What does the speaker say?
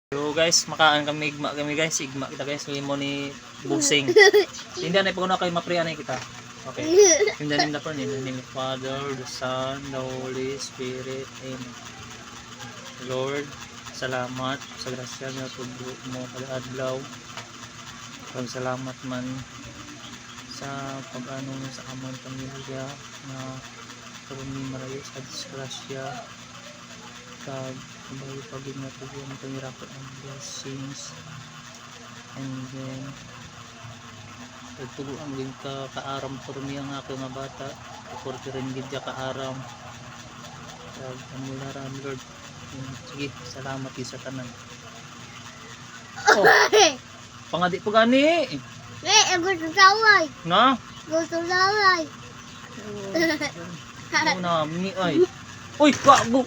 So guys, makaan kami, igma kami guys, igma kita guys, limo ni Busing. Hindi na po na kayo mapriyan kita. Okay. In the name of the Father, the Son, the Holy Spirit, Amen. Lord, salamat sa grasya na tugbo mo kada adlaw. Salamat man sa pag-ano mo sa amon pamilya na karumi marayo sa disgrasya. Kag bago pagin na tubo mo miracle and blessings. And then tugo ang din ka kaaram karumi ang ako nga bata. Porti rin gid ka kaaram. Kag amularan Lord. Sige, salamat sa tanan. Oh. Pangadi po gani. Gusto saway. Na? Gusto saway. Ano na, mi ay. Uy, wag mo.